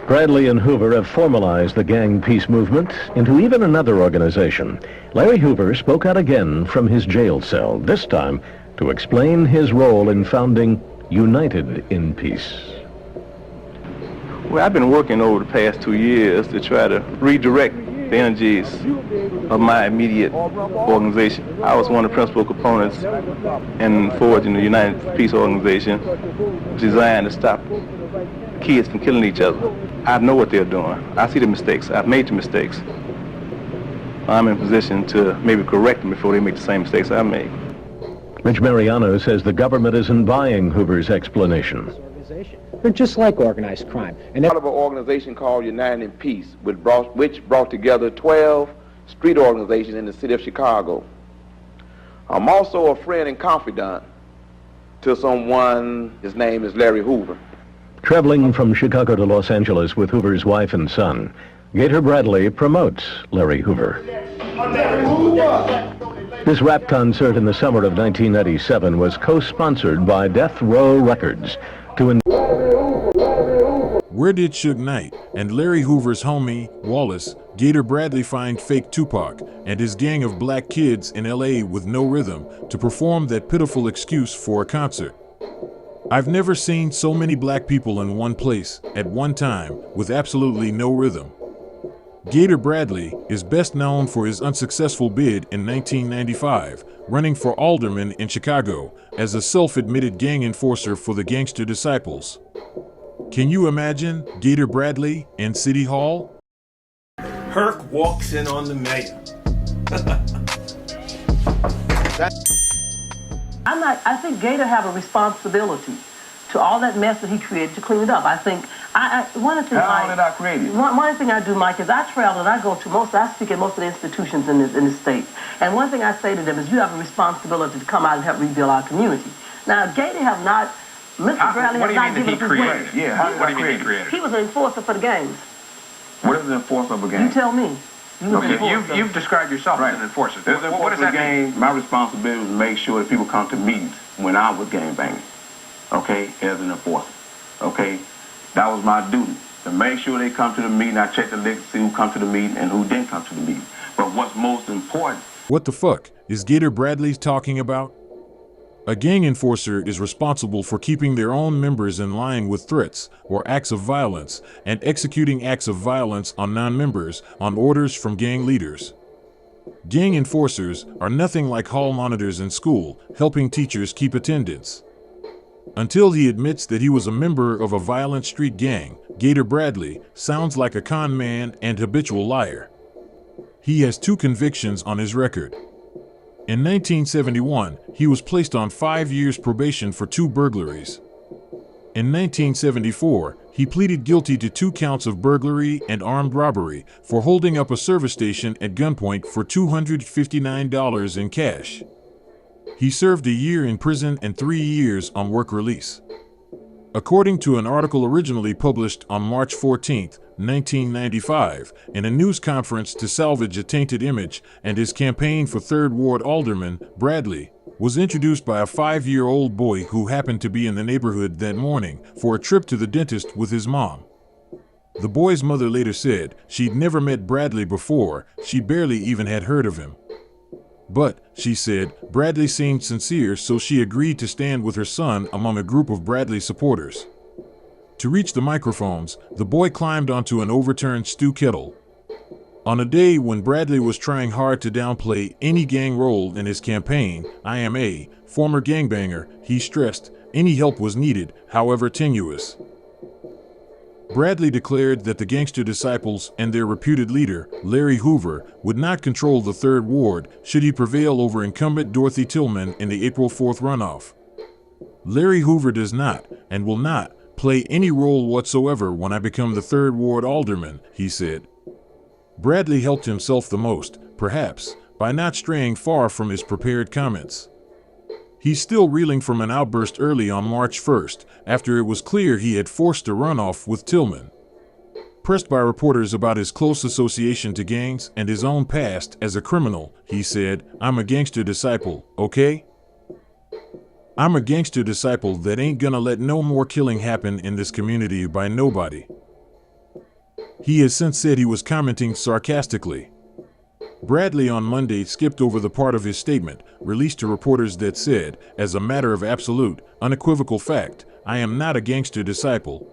Bradley and Hoover have formalized the gang peace movement into even another organization. Larry Hoover spoke out again from his jail cell, this time to explain his role in founding United in Peace. Well, I've been working over the past 2 years to try to redirect the energies of my immediate organization. I was one of the principal components in forging the United Peace organization, designed to stop kids from killing each other. I know what they're doing. I see the mistakes. I've made the mistakes. I'm in position to maybe correct them before they make the same mistakes I made. Mitch Mariano says the government isn't buying Hoover's explanation. They're just like organized crime. And part of an organization called United in Peace, which brought together 12 street organizations in the city of Chicago. I'm also a friend and confidant to someone. His name is Larry Hoover. Traveling from Chicago to Los Angeles with Hoover's wife and son, Gator Bradley promotes Larry Hoover. This rap concert in the summer of 1997 was co-sponsored by Death Row Records. Where did Suge Knight and Larry Hoover's homie, Wallace, Gator Bradley find fake Tupac and his gang of black kids in LA with no rhythm to perform that pitiful excuse for a concert? I've never seen so many black people in one place at one time with absolutely no rhythm. Gator Bradley is best known for his unsuccessful bid in 1995, running for alderman in Chicago as a self-admitted gang enforcer for the Gangster Disciples. Can you imagine Gator Bradley in City Hall? Herc walks in on the mayor. I think Gator have a responsibility to all that mess that he created to clean it up. I think one of the things One thing I do, Mike, is I travel and I speak at most of the institutions in the state. And one thing I say to them is you have a responsibility to come out and help rebuild our community. Now, Gator have not, Mr. Bradley has not given us his word. Yeah, what do you mean he created? He was an enforcer for the gangs. What is an enforcer of a gang? You tell me. You've described yourself as an enforcer. What does that mean? My responsibility was to make sure that people come to meetings when I was gangbanging, okay, as an enforcer, okay? That was my duty, to make sure they come to the meeting. I check the list, see who come to the meeting and who didn't come to the meeting. But what's most important... What the fuck is Gator Bradley talking about? A gang enforcer is responsible for keeping their own members in line with threats or acts of violence and executing acts of violence on non-members on orders from gang leaders. Gang enforcers are nothing like hall monitors in school, helping teachers keep attendance. Until he admits that he was a member of a violent street gang, Gator Bradley sounds like a con man and habitual liar. He has 2 convictions on his record. In 1971, he was placed on 5 years probation for 2 burglaries. In 1974, he pleaded guilty to 2 counts of burglary and armed robbery for holding up a service station at gunpoint for $259 in cash. He served a year in prison and 3 years on work release. According to an article originally published on March 14, 1995, in a news conference to salvage a tainted image, and his campaign for 3rd Ward Alderman, Bradley, was introduced by a 5-year-old boy who happened to be in the neighborhood that morning for a trip to the dentist with his mom. The boy's mother later said she'd never met Bradley before, she barely even had heard of him. But, she said, Bradley seemed sincere, so she agreed to stand with her son among a group of Bradley supporters. To reach the microphones, the boy climbed onto an overturned stew kettle. On a day when Bradley was trying hard to downplay any gang role in his campaign, I am a former gangbanger, he stressed, any help was needed, however tenuous. Bradley declared that the Gangster Disciples and their reputed leader, Larry Hoover, would not control the 3rd Ward should he prevail over incumbent Dorothy Tillman in the April 4th runoff. Larry Hoover does not, and will not, play any role whatsoever when I become the 3rd Ward alderman, he said. Bradley helped himself the most, perhaps, by not straying far from his prepared comments. He's still reeling from an outburst early on March 1st, after it was clear he had forced a runoff with Tillman. Pressed by reporters about his close association to gangs and his own past as a criminal, he said, "I'm a gangster disciple, okay? I'm a gangster disciple that ain't gonna let no more killing happen in this community by nobody." He has since said he was commenting sarcastically. Bradley on Monday skipped over the part of his statement released to reporters that said, "As a matter of absolute, unequivocal fact, I am not a gangster disciple."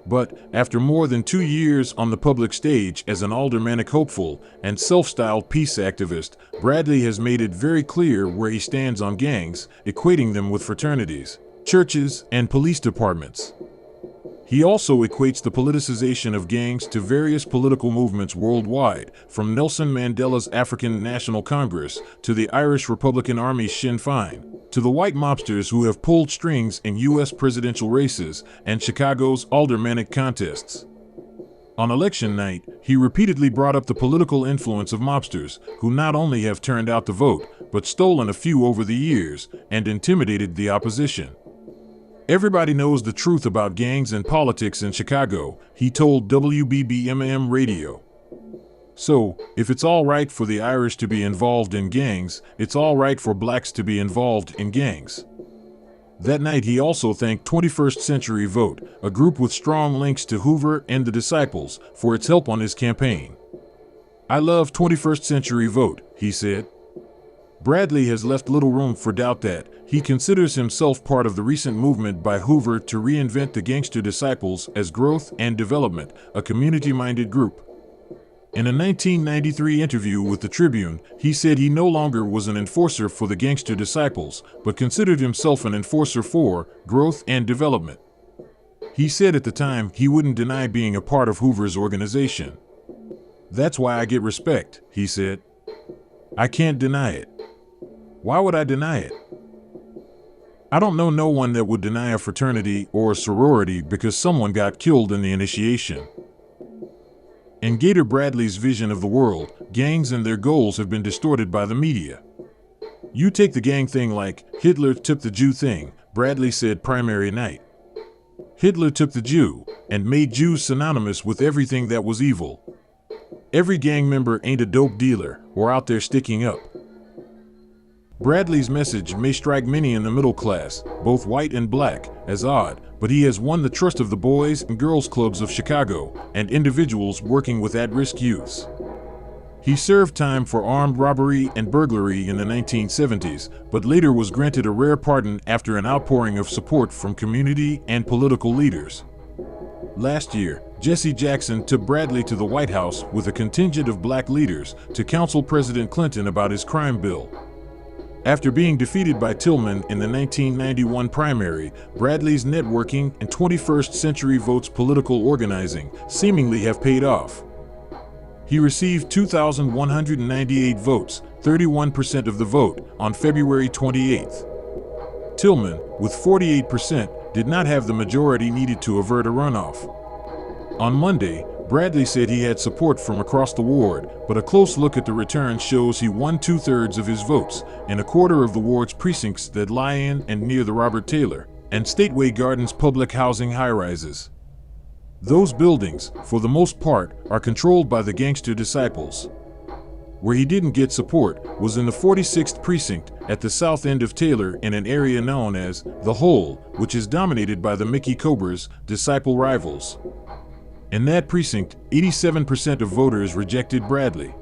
But after more than 2 years on the public stage as an aldermanic hopeful and self-styled peace activist, Bradley has made it very clear where he stands on gangs, equating them with fraternities, churches, and police departments. He also equates the politicization of gangs to various political movements worldwide, from Nelson Mandela's African National Congress to the Irish Republican Army's Sinn Féin, to the white mobsters who have pulled strings in U.S. presidential races and Chicago's aldermanic contests. On election night, he repeatedly brought up the political influence of mobsters, who not only have turned out to vote, but stolen a few over the years and intimidated the opposition. "Everybody knows the truth about gangs and politics in Chicago," he told WBBM Radio. "So, if it's all right for the Irish to be involved in gangs, it's all right for blacks to be involved in gangs." That night he also thanked 21st Century Vote, a group with strong links to Hoover and the Disciples, for its help on his campaign. "I love 21st Century Vote," he said. Bradley has left little room for doubt that he considers himself part of the recent movement by Hoover to reinvent the Gangster Disciples as Growth and Development, a community-minded group. In a 1993 interview with the Tribune, he said he no longer was an enforcer for the Gangster Disciples, but considered himself an enforcer for Growth and Development. He said at the time he wouldn't deny being a part of Hoover's organization. "That's why I get respect," he said. "I can't deny it. Why would I deny it? I don't know no one that would deny a fraternity or a sorority because someone got killed in the initiation." In Gator Bradley's vision of the world, gangs and their goals have been distorted by the media. "You take the gang thing like Hitler took the Jew thing," Bradley said primary night. "Hitler took the Jew and made Jews synonymous with everything that was evil. Every gang member ain't a dope dealer or out there sticking up." Bradley's message may strike many in the middle class, both white and black, as odd, but he has won the trust of the Boys and Girls Clubs of Chicago and individuals working with at-risk youths. He served time for armed robbery and burglary in the 1970s, but later was granted a rare pardon after an outpouring of support from community and political leaders. Last year, Jesse Jackson took Bradley to the White House with a contingent of black leaders to counsel President Clinton about his crime bill. After being defeated by Tillman in the 1991 primary, Bradley's networking and 21st Century Vote's political organizing seemingly have paid off. He received 2,198 votes, 31% of the vote, on February 28th. Tillman, with 48%, did not have the majority needed to avert a runoff. On Monday, Bradley said he had support from across the ward, but a close look at the returns shows he won 2/3 of his votes in a quarter of the ward's precincts that lie in and near the Robert Taylor and Stateway Gardens public housing high-rises. Those buildings, for the most part, are controlled by the Gangster Disciples. Where he didn't get support was in the 46th precinct at the south end of Taylor in an area known as The Hole, which is dominated by the Mickey Cobra's Disciple rivals. In that precinct, 87% of voters rejected Bradley.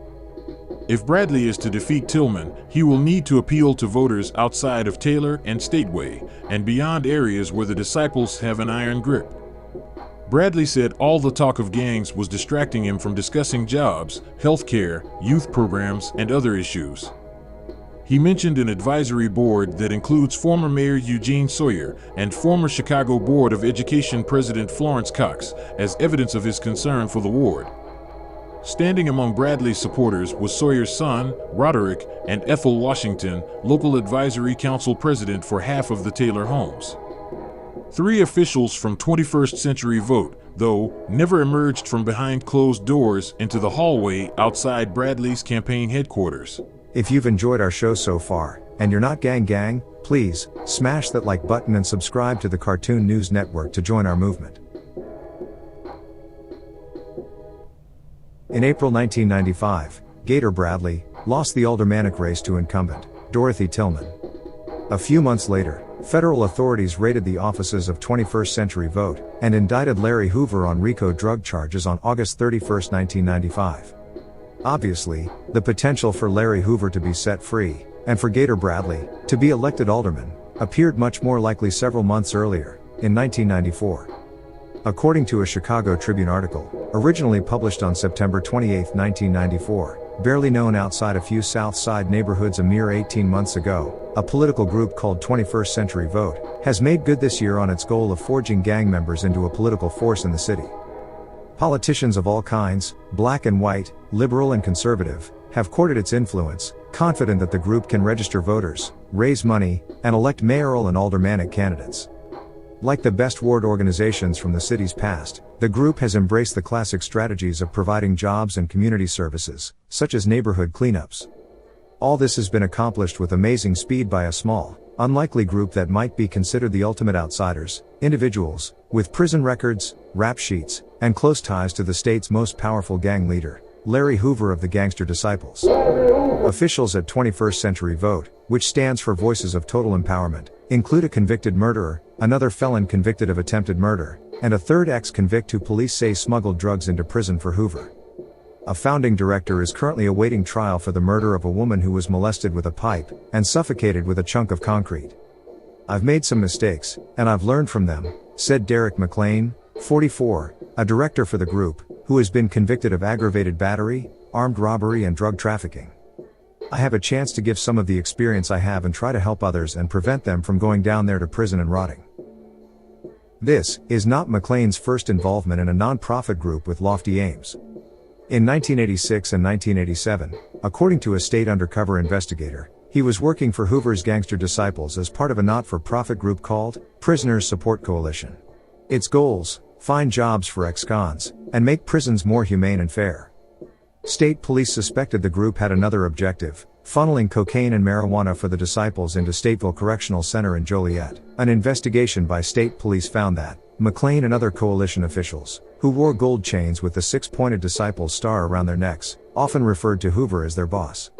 If Bradley is to defeat Tillman, he will need to appeal to voters outside of Taylor and Stateway, and beyond areas where the Disciples have an iron grip. Bradley said all the talk of gangs was distracting him from discussing jobs, health care, youth programs, and other issues. He mentioned an advisory board that includes former Mayor Eugene Sawyer and former Chicago Board of Education President Florence Cox as evidence of his concern for the ward. Standing among Bradley's supporters was Sawyer's son, Roderick, and Ethel Washington, local advisory council president for half of the Taylor homes. 3 officials from 21st Century Vote, though, never emerged from behind closed doors into the hallway outside Bradley's campaign headquarters. If you've enjoyed our show so far, and you're not gang, please smash that like button and subscribe to the Cartoon News Network to join our movement. In April 1995, Gator Bradley lost the aldermanic race to incumbent Dorothy Tillman. A few months later, federal authorities raided the offices of 21st Century Vote and indicted Larry Hoover on RICO drug charges on August 31, 1995. Obviously, the potential for Larry Hoover to be set free, and for Gator Bradley to be elected alderman, appeared much more likely several months earlier, in 1994. According to a Chicago Tribune article, originally published on September 28, 1994, barely known outside a few South Side neighborhoods a mere 18 months ago, a political group called 21st Century Vote has made good this year on its goal of forging gang members into a political force in the city. Politicians of all kinds, black and white, liberal and conservative, have courted its influence, confident that the group can register voters, raise money, and elect mayoral and aldermanic candidates. Like the best ward organizations from the city's past, the group has embraced the classic strategies of providing jobs and community services, such as neighborhood cleanups. All this has been accomplished with amazing speed by a small, unlikely group that might be considered the ultimate outsiders, individuals with prison records, rap sheets, and close ties to the state's most powerful gang leader, Larry Hoover of the Gangster Disciples. Officials at 21st Century Vote, which stands for Voices of Total Empowerment, include a convicted murderer, another felon convicted of attempted murder, and a third ex-convict who police say smuggled drugs into prison for Hoover. A founding director is currently awaiting trial for the murder of a woman who was molested with a pipe and suffocated with a chunk of concrete. "I've made some mistakes, and I've learned from them," said Derek McLean, 44, a director for the group, who has been convicted of aggravated battery, armed robbery and drug trafficking. "I have a chance to give some of the experience I have and try to help others and prevent them from going down there to prison and rotting." This is not McLean's first involvement in a non-profit group with lofty aims. In 1986 and 1987, according to a state undercover investigator, he was working for Hoover's Gangster Disciples as part of a not-for-profit group called Prisoners Support Coalition. Its goals: find jobs for ex-cons, and make prisons more humane and fair. State police suspected the group had another objective: funneling cocaine and marijuana for the Disciples into Stateville Correctional Center in Joliet. An investigation by state police found that McLean and other coalition officials, who wore gold chains with the six-pointed Disciples star around their necks, often referred to Hoover as their boss.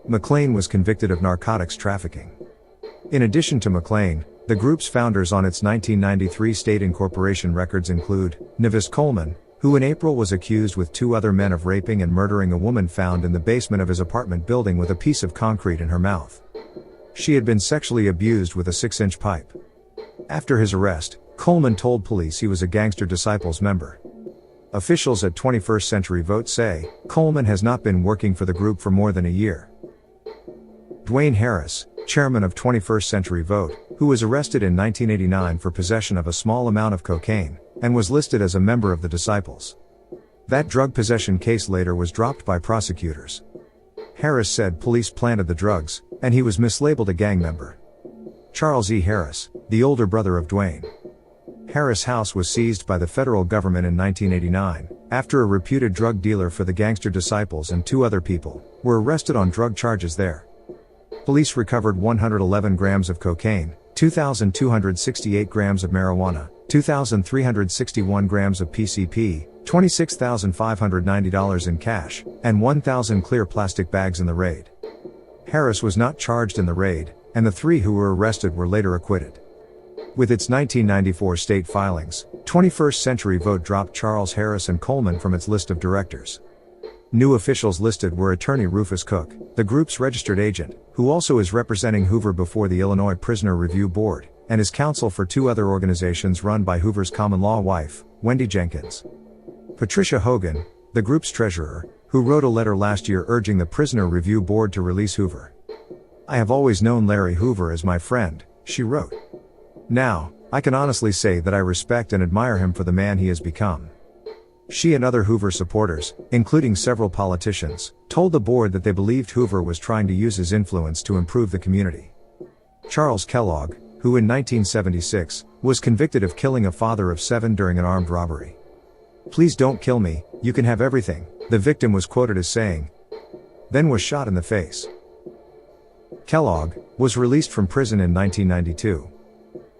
McLean was convicted of narcotics trafficking. In addition to McLean, the group's founders on its 1993 state incorporation records include Nevis Coleman, who in April was accused with two other men of raping and murdering a woman found in the basement of his apartment building with a piece of concrete in her mouth. She had been sexually abused with a 6-inch pipe. After his arrest, Coleman told police he was a Gangster Disciples member. Officials at 21st Century Vote say Coleman has not been working for the group for more than a year. Dwayne Harris, chairman of 21st Century Vote, who was arrested in 1989 for possession of a small amount of cocaine, and was listed as a member of the Disciples. That drug possession case later was dropped by prosecutors. Harris said police planted the drugs, and he was mislabeled a gang member. Charles E. Harris, the older brother of Dwayne. Harris' house was seized by the federal government in 1989, after a reputed drug dealer for the Gangster Disciples and two other people were arrested on drug charges there. Police recovered 111 grams of cocaine, 2,268 grams of marijuana, 2,361 grams of PCP, $26,590 in cash, and 1,000 clear plastic bags in the raid. Harris was not charged in the raid, and the three who were arrested were later acquitted. With its 1994 state filings, 21st Century Vote dropped Charles Harris and Coleman from its list of directors. New officials listed were attorney Rufus Cook, the group's registered agent, who also is representing Hoover before the Illinois Prisoner Review Board, and is counsel for two other organizations run by Hoover's common-law wife, Wendy Jenkins. Patricia Hogan, the group's treasurer, who wrote a letter last year urging the Prisoner Review Board to release Hoover. "I have always known Larry Hoover as my friend," she wrote. "Now, I can honestly say that I respect and admire him for the man he has become." She and other Hoover supporters, including several politicians, told the board that they believed Hoover was trying to use his influence to improve the community. Charles Kellogg, who in 1976, was convicted of killing a father of 7 during an armed robbery. "Please don't kill me, you can have everything," the victim was quoted as saying, then was shot in the face. Kellogg was released from prison in 1992.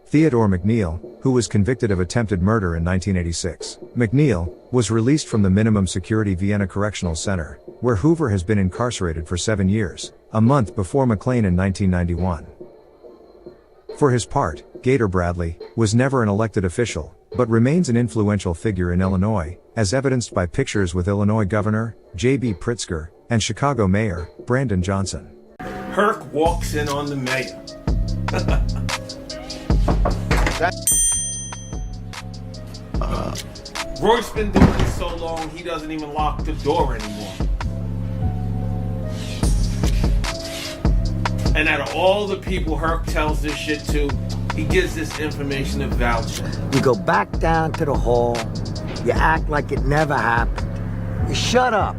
Theodore McNeil, who was convicted of attempted murder in 1986. McNeil was released from the minimum security Vienna Correctional Center, where Hoover has been incarcerated for 7 years, a month before McLean in 1991. For his part, Gator Bradley was never an elected official, but remains an influential figure in Illinois, as evidenced by pictures with Illinois Governor J.B. Pritzker and Chicago Mayor Brandon Johnson. Herc walks in on the mayor. Roy's been doing this so long, he doesn't even lock the door anymore. And out of all the people Herc tells this shit to, he gives this information to voucher. You go back down to the hall, you act like it never happened. You shut up.